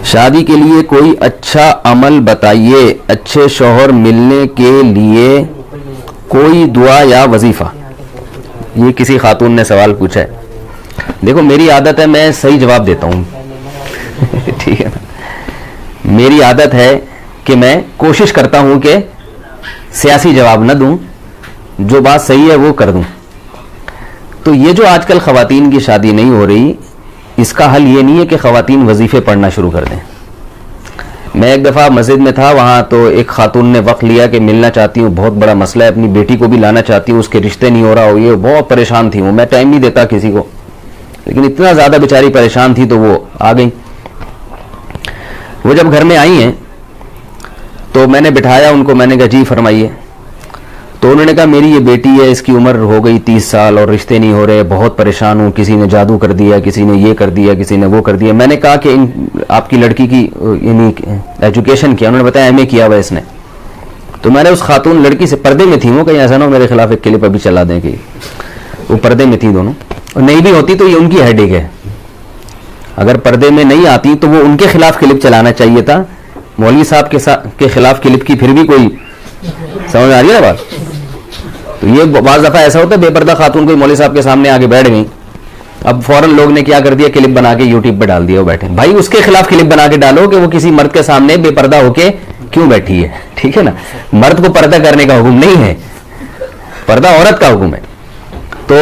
شادی کے لیے کوئی اچھا عمل بتائیے, اچھے شوہر ملنے کے لیے کوئی دعا یا وظیفہ. یہ کسی خاتون نے سوال پوچھا ہے. دیکھو میری عادت ہے میں صحیح جواب دیتا ہوں ٹھیک ہے نا, میری عادت ہے کہ میں کوشش کرتا ہوں کہ سیاسی جواب نہ دوں, جو بات صحیح ہے وہ کر دوں. تو یہ جو آج کل خواتین کی شادی نہیں ہو رہی, اس کا حل یہ نہیں ہے کہ خواتین وظیفے پڑھنا شروع کر دیں. میں ایک دفعہ مسجد میں تھا, وہاں تو ایک خاتون نے وقت لیا کہ ملنا چاہتی ہوں, بہت بڑا مسئلہ ہے, اپنی بیٹی کو بھی لانا چاہتی ہوں, اس کے رشتے نہیں ہو رہا ہو, یہ بہت پریشان تھی. وہ میں ٹائم نہیں دیتا کسی کو, لیکن اتنا زیادہ بیچاری پریشان تھی تو وہ آ گئی. وہ جب گھر میں آئی ہیں تو میں نے بٹھایا ان کو, میں نے کہا جی فرمائیے. تو انہوں نے کہا میری یہ بیٹی ہے, اس کی عمر ہو گئی 30 سال اور رشتے نہیں ہو رہے, بہت پریشان ہوں, کسی نے جادو کر دیا, کسی نے یہ کر دیا, کسی نے وہ کر دیا. میں نے کہا کہ آپ کی لڑکی کی یعنی ایجوکیشن کیا؟ انہوں نے بتایا ایم اے کیا ہوا اس نے. تو میں نے اس خاتون لڑکی سے, پردے میں تھی وہ, کہیں ایسا نہ ہو میرے خلاف ایک کلپ ابھی چلا دیں کہ وہ پردے میں تھی دونوں, اور نہیں بھی ہوتی تو یہ ان کی ہیڈیک ہے. اگر پردے میں نہیں آتی تو وہ ان کے خلاف کلپ چلانا چاہیے تھا, مولوی صاحب کے خلاف کلپ کی پھر بھی کوئی سمجھ آ رہی ہے نا بات. تو یہ بعض دفعہ ایسا ہوتا ہے بے پردہ خاتون کوئی مولوی صاحب کے سامنے آگے بیٹھ گئی, اب فوراً لوگ نے کیا کر دیا, کلپ بنا کے یوٹیوب پہ ڈال دیا, وہ بیٹھے. بھائی اس کے خلاف کلپ بنا کے ڈالو کہ وہ کسی مرد کے سامنے بے پردہ ہو کے کیوں بیٹھی ہے, ٹھیک ہے نا. مرد کو پردہ کرنے کا حکم نہیں ہے, پردہ عورت کا حکم ہے. تو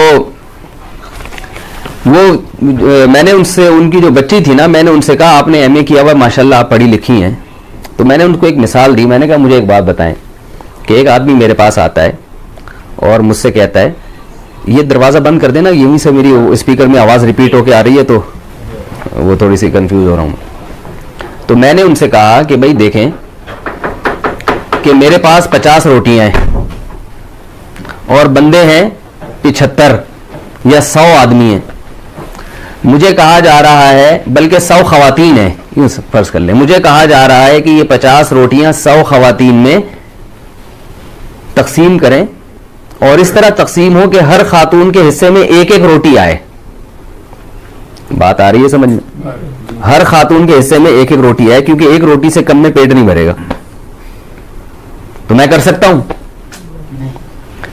وہ میں نے ان سے, ان کی جو بچی تھی نا, میں نے ان سے کہا آپ نے ایم اے کیا ہوا ماشاءاللہ, آپ پڑھی لکھی ہیں. تو میں نے ان کو ایک مثال دی, میں نے کہا مجھے ایک بات بتائیں کہ ایک آدمی میرے پاس آتا ہے اور مجھ سے کہتا ہے یہ دروازہ بند کر دینا, یہیں سے میری اسپیکر میں آواز ریپیٹ ہو کے آ رہی ہے تو وہ تھوڑی سی کنفیوز ہو رہا ہوں. تو میں نے ان سے کہا کہ بھائی دیکھیں کہ میرے پاس 50 روٹیاں ہیں اور بندے ہیں 75 یا 100 آدمی ہیں. مجھے کہا جا رہا ہے, بلکہ 100 خواتین ہیں, یوں فرض کر لیں, مجھے کہا جا رہا ہے کہ یہ 50 روٹیاں 100 خواتین میں تقسیم کریں, اور اس طرح تقسیم ہو کہ ہر خاتون کے حصے میں ایک ایک روٹی آئے. بات آ رہی ہے سمجھ میں؟ ہر خاتون کے حصے میں ایک ایک روٹی آئے, کیونکہ ایک روٹی سے کم میں پیٹ نہیں بھرے گا. تو میں کر سکتا ہوں,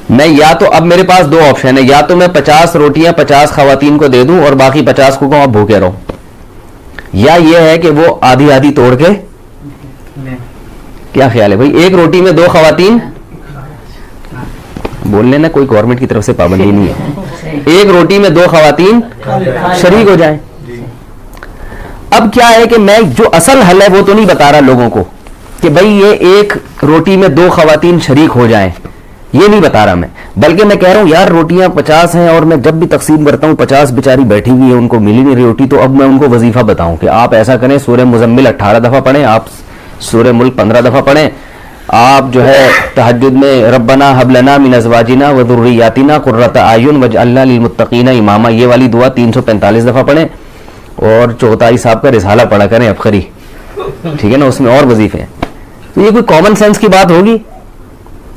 میں یا تو, اب میرے پاس 2 آپشن ہے, یا تو میں 50 روٹیاں 50 خواتین کو دے دوں اور باقی 50 کو کہوں آپ بھوکے رہو, یا یہ ہے کہ وہ آدھی آدھی توڑ کے. کیا خیال ہے بھائی؟ ایک روٹی میں 2 خواتین, بول لینا کوئی گورنمنٹ کی طرف سے پابندی نہیں ہے, ایک روٹی میں 2 خواتین شریک ہو جائیں. اب کیا ہے کہ میں جو اصل حل ہے وہ تو نہیں بتا رہا لوگوں کو کہ بھائی یہ ایک روٹی میں 2 خواتین شریک ہو جائیں, یہ نہیں بتا رہا میں, بلکہ میں کہہ رہا ہوں یار روٹیاں 50 ہیں اور میں جب بھی تقسیم کرتا ہوں 50 بیچاری بیٹھی ہوئی ہے, ان کو ملی نہیں روٹی, تو اب میں ان کو وظیفہ بتاؤں کہ آپ ایسا کریں, سورہ مزمل 18 دفعہ پڑھیں, آپ سورہ ملک 15 دفعہ پڑھیں, آپ جو ہے تہجد میں ربنا حب لنا من ازواجنا وذریاتنا قرۃ اعین واجعلنا للمتقین اماما, یہ والی دعا 345 دفعہ پڑھیں, اور چوتھائی صاحب کا رسالہ پڑھا کریں افخری, ٹھیک ہے نا, اس میں اور وظیفے ہیں. تو یہ کوئی کامن سینس کی بات ہوگی؟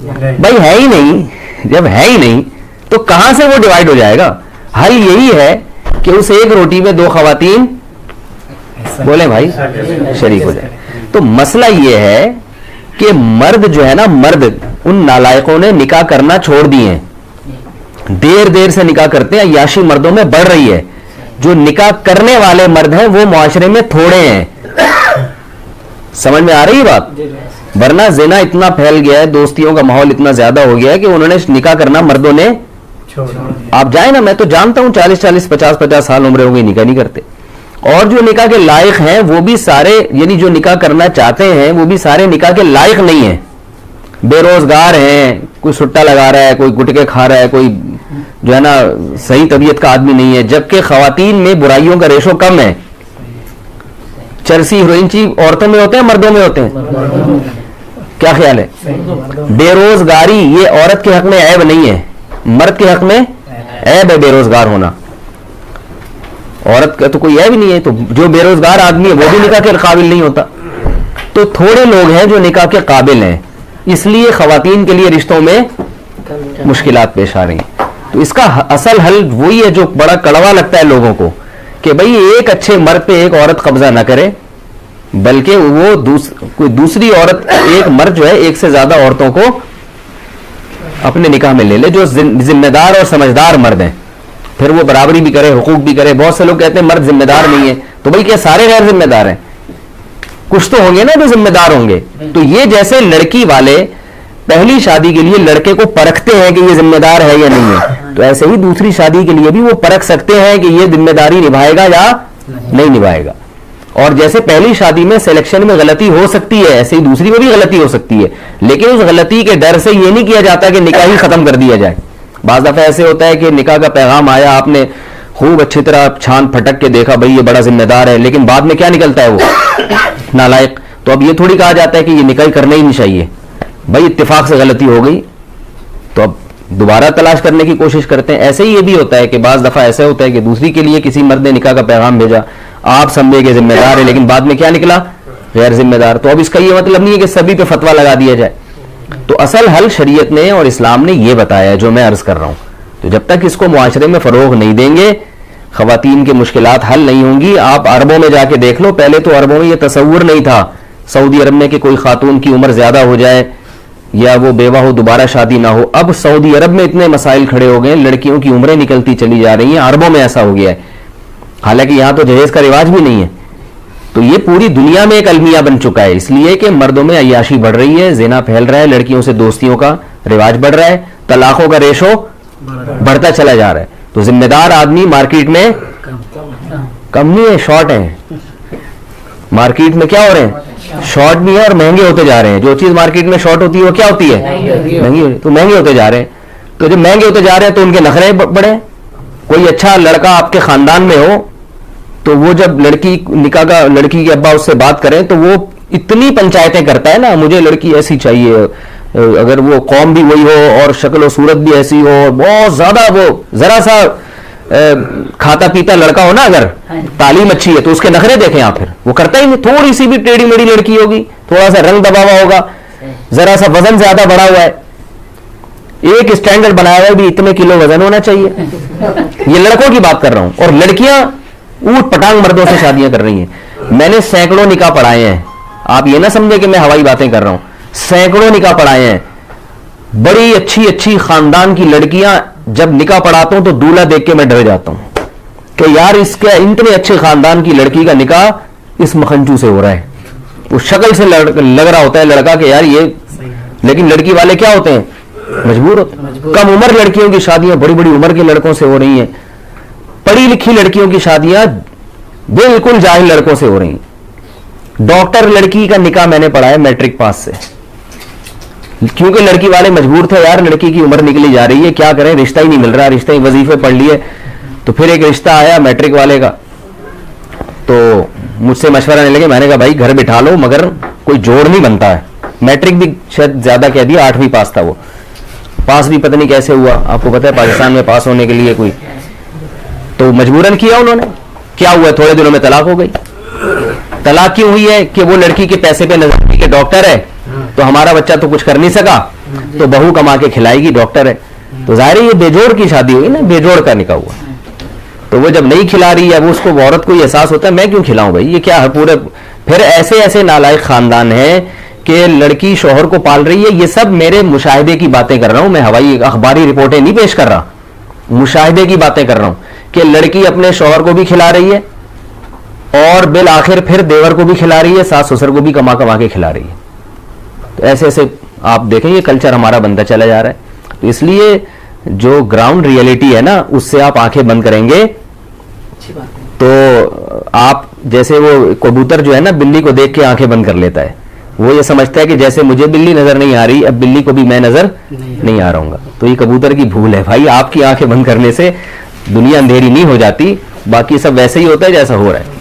بھائی ہے ہی نہیں. جب ہے ہی نہیں تو کہاں سے وہ ڈیوائڈ ہو جائے گا؟ حل یہی ہے کہ اس ایک روٹی میں 2 خواتین بولیں بھائی شریک ہو جائے. تو مسئلہ یہ ہے کہ مرد جو ہے نا, مرد ان نالائقوں نے نکاح کرنا چھوڑ دیے ہیں, دیر سے نکاح کرتے ہیں, عیاشی مردوں میں بڑھ رہی ہے. جو نکاح کرنے والے مرد ہیں وہ معاشرے میں تھوڑے ہیں. سمجھ میں آ رہی ہے بات؟ ورنہ زنا اتنا پھیل گیا ہے, دوستیوں کا ماحول اتنا زیادہ ہو گیا ہے کہ انہوں نے نکاح کرنا مردوں نے, آپ جائیں نا, میں تو جانتا ہوں 40 50 سال عمرے ہو گئی نکاح نہیں کرتے. اور جو نکاح کے لائق ہیں وہ بھی سارے, یعنی جو نکاح کرنا چاہتے ہیں وہ بھی سارے نکاح کے لائق نہیں ہیں, بے روزگار ہیں, کوئی سٹا لگا رہا ہے, کوئی گٹکے کھا رہا ہے, کوئی جو ہے نا صحیح طبیعت کا آدمی نہیں ہے. جبکہ خواتین میں برائیوں کا ریشو کم ہے. چرسی ہیروئنچی عورتوں میں ہوتے ہیں مردوں میں ہوتے ہیں؟ کیا خیال ہے؟ بے روزگاری یہ عورت کے حق میں عیب نہیں ہے, مرد کے حق میں عیب ہے بے روزگار ہونا. عورت کا تو کوئی عیب نہیں ہے, تو جو بے روزگار آدمی ہے وہ بھی نکاح کے قابل نہیں ہوتا. تو تھوڑے لوگ ہیں جو نکاح کے قابل ہیں, اس لیے خواتین کے لیے رشتوں میں مشکلات پیش آ رہی ہیں. تو اس کا اصل حل وہی ہے جو بڑا کڑوا لگتا ہے لوگوں کو, کہ بھئی ایک اچھے مرد پہ ایک عورت قبضہ نہ کرے, بلکہ وہ کوئی دوسری عورت, ایک مرد جو ہے ایک سے زیادہ عورتوں کو اپنے نکاح میں لے لے, جو ذمہ دار اور سمجھدار مرد ہیں, پھر وہ برابری بھی کرے, حقوق بھی کرے. بہت سے لوگ کہتے ہیں مرد ذمہ دار نہیں ہے, تو بھائی کیا سارے غیر ذمہ دار ہیں؟ کچھ تو ہوں گے نا جو ذمہ دار ہوں گے. تو یہ جیسے لڑکی والے پہلی شادی کے لیے لڑکے کو پرکھتے ہیں کہ یہ ذمہ دار ہے یا نہیں ہے, تو ایسے ہی دوسری شادی کے لیے بھی وہ پرکھ سکتے ہیں کہ یہ ذمہ داری نبھائے گا یا نہیں نبھائے گا. اور جیسے پہلی شادی میں سلیکشن میں غلطی ہو سکتی ہے, ایسے ہی دوسری میں بھی غلطی ہو سکتی ہے, لیکن اس غلطی کے ڈر سے یہ نہیں کیا جاتا کہ نکاح ہی ختم کر دیا جائے. بعض دفعہ ایسے ہوتا ہے کہ نکاح کا پیغام آیا, آپ نے خوب اچھی طرح چھان پھٹک کے دیکھا بھائی یہ بڑا ذمہ دار ہے, لیکن بعد میں کیا نکلتا ہے وہ نالائق. تو اب یہ تھوڑی کہا جاتا ہے کہ یہ نکاح کرنا ہی نہیں چاہیے, بھائی اتفاق سے غلطی ہو گئی تو اب دوبارہ تلاش کرنے کی کوشش کرتے ہیں. ایسے ہی یہ بھی ہوتا ہے کہ بعض دفعہ ایسا ہوتا ہے کہ دوسری کے لیے کسی مرد نے نکاح کا پیغام بھیجا, آپ سمجھے کہ ذمہ دار ہے, لیکن بعد میں کیا نکلا غیر ذمہ دار. تو اب اس کا یہ مطلب نہیں ہے کہ سبھی پہ فتویٰ لگا دیا جائے. تو اصل حل شریعت نے اور اسلام نے یہ بتایا ہے جو میں عرض کر رہا ہوں. تو جب تک اس کو معاشرے میں فروغ نہیں دیں گے, خواتین کے مشکلات حل نہیں ہوں گی. آپ عربوں میں جا کے دیکھ لو, پہلے تو عربوں میں یہ تصور نہیں تھا سعودی عرب میں کہ کوئی خاتون کی عمر زیادہ ہو جائے یا وہ بیوہ ہو دوبارہ شادی نہ ہو. اب سعودی عرب میں اتنے مسائل کھڑے ہو گئے, لڑکیوں کی عمریں نکلتی چلی جا رہی ہیں. عربوں میں ایسا ہو گیا ہے, حالانکہ یہاں تو جہیز کا رواج بھی نہیں ہے. تو یہ پوری دنیا میں ایک المیہ بن چکا ہے, اس لیے کہ مردوں میں عیاشی بڑھ رہی ہے, زنا پھیل رہا ہے, لڑکیوں سے دوستیوں کا رواج بڑھ رہا ہے, طلاقوں کا ریشو بڑھتا چلا جا رہا ہے. تو ذمہ دار آدمی مارکیٹ میں کم نہیں ہے, شارٹ ہے. مارکیٹ میں کیا ہو رہے ہیں, شارٹ بھی ہے اور مہنگے ہوتے جا رہے ہیں. جو چیز مارکیٹ میں شارٹ ہوتی ہے وہ کیا ہوتی ہے, مہنگی. تو مہنگے ہوتے جا رہے ہیں. تو جب مہنگے ہوتے جا رہے ہیں تو ان کے نخرے بڑھے. کوئی اچھا لڑکا آپ کے خاندان میں ہو تو وہ جب لڑکی نکاح کا لڑکی کے ابا اس سے بات کریں تو وہ اتنی پنچایتیں کرتا ہے نا, مجھے لڑکی ایسی چاہیے, اگر وہ قوم بھی وہی ہو اور شکل و صورت بھی ایسی ہو, بہت زیادہ وہ ذرا سا کھاتا پیتا لڑکا ہو نا, اگر تعلیم اچھی ہے تو اس کے نخرے دیکھیں آپ, پھر وہ کرتا ہی نہیں. تھوڑی سی بھی ٹیڑھی میڑھی لڑکی ہوگی, تھوڑا سا رنگ دبا ہوا ہوگا, ذرا سا وزن زیادہ بڑھا ہوا ہے, ایک اسٹینڈرڈ بنایا ہوا ہے بھی اتنے کلو وزن ہونا چاہیے. یہ لڑکوں کی بات کر رہا ہوں. اور لڑکیاں اوٹ پٹانگ مردوں سے شادیاں کر رہی ہیں. میں نے سینکڑوں نکاح پڑھائے ہیں, آپ یہ نہ سمجھے کہ میں ہوائی باتیں کر رہا ہوں. سینکڑوں نکاح پڑھائے ہیں. بڑی اچھی اچھی خاندان کی لڑکیاں, جب نکاح پڑھاتا ہوں تو دولہا دیکھ کے میں ڈر جاتا ہوں کہ یار اس کے اتنے اچھے خاندان کی لڑکی کا نکاح اس مکھنچو سے ہو رہا ہے. وہ شکل سے لگ رہا ہوتا ہے لڑکا کہ یار یہ, لیکن لڑکی والے کیا ہوتے ہیں, مجبور ہوتے ہیں. کم عمر لڑکیوں کی شادیاں بڑی بڑی عمر کے لڑکوں سے ہو رہی ہیں. پڑھی لکھی لڑکیوں کی شادیاں بالکل جاہل لڑکوں سے ہو رہی ہیں. ڈاکٹر لڑکی کا نکاح میں نے پڑھا ہے میٹرک پاس سے, کیونکہ لڑکی والے مجبور تھے, یار لڑکی کی عمر نکلی جا رہی ہے, کیا کریں, رشتہ ہی نہیں مل رہا, رشتہ ہی وظیفے پڑھ لیے. تو پھر ایک رشتہ آیا میٹرک والے کا, تو مجھ سے مشورہ نہیں لگے. میں نے کہا بھائی گھر بٹھا لو, مگر کوئی جوڑ نہیں بنتا ہے. میٹرک بھی شاید زیادہ کہہ دیا, 8ویں پاس تھا وہ, پاس بھی پتہ نہیں کیسے ہوا. آپ کو پتہ ہے پاکستان میں پاس ہونے کے لیے کوئی, تو مجبوراً کیا انہوں نے. کیا ہوا, تھوڑے دنوں میں طلاق ہو گئی. طلاق کیوں ہوئی ہے کہ وہ لڑکی کے پیسے پہ نظر دی کہ ڈاکٹر ہے تو ہمارا بچہ تو کچھ کر نہیں سکا, تو بہو کما کے کھلائے گی, ڈاکٹر ہے. تو ظاہر ہے یہ بے جوڑ کی شادی ہوئی نا, بے جوڑ کا نکاح ہوا. تو وہ جب نہیں کھلا رہی ہے, وہ اس کو عورت کو یہ احساس ہوتا ہے میں کیوں کھلاؤں بھائی, یہ کیا ہے پورے. پھر ایسے ایسے نالائق خاندان ہیں کہ لڑکی شوہر کو پال رہی ہے. یہ سب میرے مشاہدے کی باتیں کر رہا ہوں, میں ہوائی اخباری رپورٹیں نہیں پیش کر رہا, مشاہدے کی باتیں کر رہا ہوں کہ لڑکی اپنے شوہر کو بھی کھلا رہی ہے اور بالآخر پھر دیور کو بھی کھلا رہی ہے, ساس سسر کو بھی کما کما کے کھلا رہی ہے. تو ایسے ایسے آپ دیکھیں یہ کلچر ہمارا بنتا چلا جا رہا ہے. تو اس لیے جو گراؤنڈ ریئلٹی ہے نا, اس سے آپ آنکھیں بند کریں گے تو آپ, جیسے وہ کبوتر جو ہے نا بلی کو دیکھ کے آنکھیں بند کر لیتا ہے, وہ یہ سمجھتا ہے کہ جیسے مجھے بلی نظر نہیں آ رہی, اب بلی کو بھی میں نظر نہیں آ رہا ہوں گا. تو یہ کبوتر کی بھول ہے بھائی, آپ کی آنکھیں بند کرنے سے دنیا اندھیری نہیں ہو جاتی, باقی سب ویسے ہی ہوتا ہے جیسا ہو رہا ہے.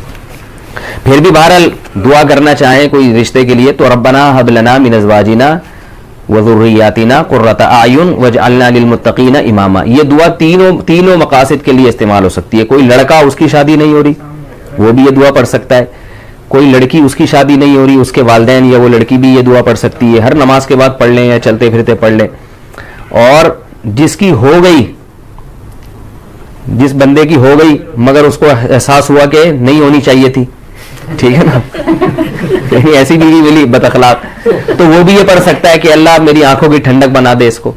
پھر بھی بہرحال دعا کرنا چاہیں کوئی رشتے کے لیے تو ربنا ہب لنا من ازواجنا وذریاتنا قرۃ اعین واجعلنا للمتقین اماما. یہ دعا تینوں مقاصد کے لیے استعمال ہو سکتی ہے. کوئی لڑکا اس کی شادی نہیں ہو رہی, وہ بھی یہ دعا پڑھ سکتا ہے. کوئی لڑکی اس کی شادی نہیں ہو رہی, اس کے والدین یا وہ لڑکی بھی یہ دعا پڑھ سکتی ہے. ہر نماز کے بعد پڑھ لیں یا چلتے پھرتے پڑھ لیں. اور جس کی ہو گئی, جس بندے کی ہو گئی مگر اس کو احساس ہوا کہ نہیں ہونی چاہیے تھی, ٹھیک ہے نا, ایسی بیوی ملی بد اخلاق, تو وہ بھی یہ پڑھ سکتا ہے کہ اللہ میری آنکھوں کی ٹھنڈک بنا دے اس کو.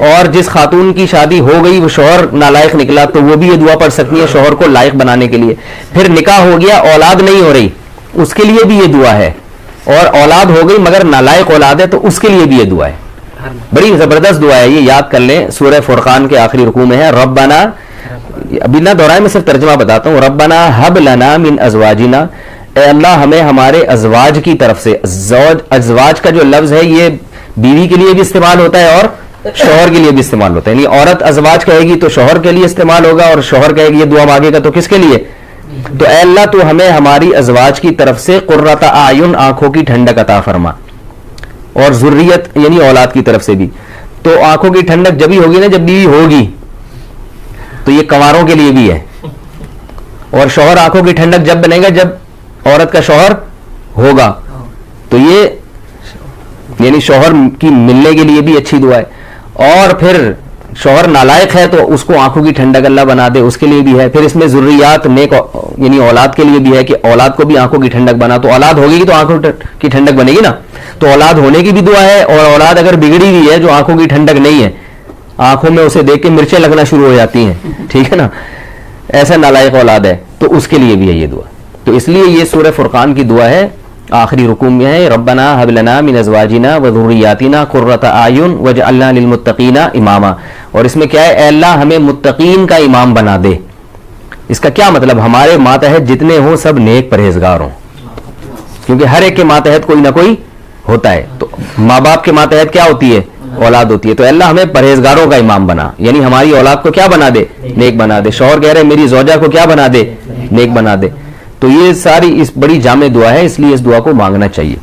اور جس خاتون کی شادی ہو گئی وہ شوہر نالائق نکلا تو وہ بھی یہ دعا پڑھ سکتی ہے شوہر کو لائق بنانے کے لیے. پھر نکاح ہو گیا, اولاد نہیں ہو رہی, اس کے لیے بھی یہ دعا ہے. اور اولاد ہو گئی مگر نالائق اولاد ہے تو اس کے لیے بھی یہ دعا ہے. بڑی زبردست دعا ہے, یہ یاد کر لیں. سورہ فرقان کے آخری رکوع میں ہے, ربنا, ابھی نہ دہرائے میں صرف ترجمہ بتاتا ہوں, ربنا ہب لنا من ازواجنا, اے اللہ ہمیں ہمارے ازواج کی طرف سے. ازواج کا جو لفظ ہے یہ بیوی کے لیے بھی استعمال ہوتا ہے اور شوہر کے لیے بھی استعمال ہوتا ہے. یعنی عورت ازواج کہے گی تو شوہر کے لیے استعمال ہوگا, اور شوہر کہے گی یہ دعا مانگے گا تو کس کے لیے؟ تو اے اللہ تو ہمیں ہماری ازواج کی طرف سے قرۃ اعین, آنکھوں کی ٹھنڈک عطا فرما, اور ذریت یعنی اولاد کی طرف سے بھی. تو آنکھوں کی ٹھنڈک جبھی ہوگی نا جب بیوی ہوگی, تو یہ کنواروں کے لیے بھی ہے. اور شوہر آنکھوں کی ٹھنڈک جب بنے گا جب عورت کا شوہر ہوگا, تو یہ یعنی شوہر کی ملنے کے لیے بھی اچھی دعا ہے. اور پھر شوہر نالائق ہے تو اس کو آنکھوں کی ٹھنڈک اللہ بنا دے, اس کے لیے بھی ہے. پھر اس میں ذریات نیک یعنی اولاد کے لیے بھی ہے کہ اولاد کو بھی آنکھوں کی ٹھنڈک بنا. تو اولاد ہوگی تو آنکھوں کی ٹھنڈک بنے گی نا, تو اولاد ہونے کی بھی دعا ہے. اور اولاد اگر بگڑی ہوئی ہے جو آنکھوں کی ٹھنڈک نہیں ہے, آنکھوں میں اسے دیکھ کے مرچیں لگنا شروع ہو جاتی ہیں, ٹھیک ہے نا, ایسا نالائق اولاد ہے, تو اس کے لیے بھی ہے یہ دعا. تو اس لیے یہ سورہ فرقان کی دعا ہے, آخری رکوع میں ہے, ربنا ہب لنا من ازواجنا وذریاتنا قرۃ اعین واجعلنا للمتقین اماما. اور اس میں کیا ہے, اے اللہ ہمیں متقین کا امام بنا دے. اس کا کیا مطلب, ہمارے ماتحت جتنے ہوں سب نیک پرہیزگار ہوں, کیونکہ ہر ایک کے ماتحت کوئی نہ کوئی ہوتا ہے. تو ماں باپ کے ماتحت کیا ہوتی ہے, اولاد ہوتی ہے. تو اللہ ہمیں پرہیزگاروں کا امام بنا, یعنی ہماری اولاد کو کیا بنا دے, نیک بنا دے. شوہر کہہ رہے میری زوجہ کو کیا بنا دے, نیک بنا دے. تو یہ ساری اس بڑی جامع دعا ہے, اس لیے اس دعا کو مانگنا چاہیے.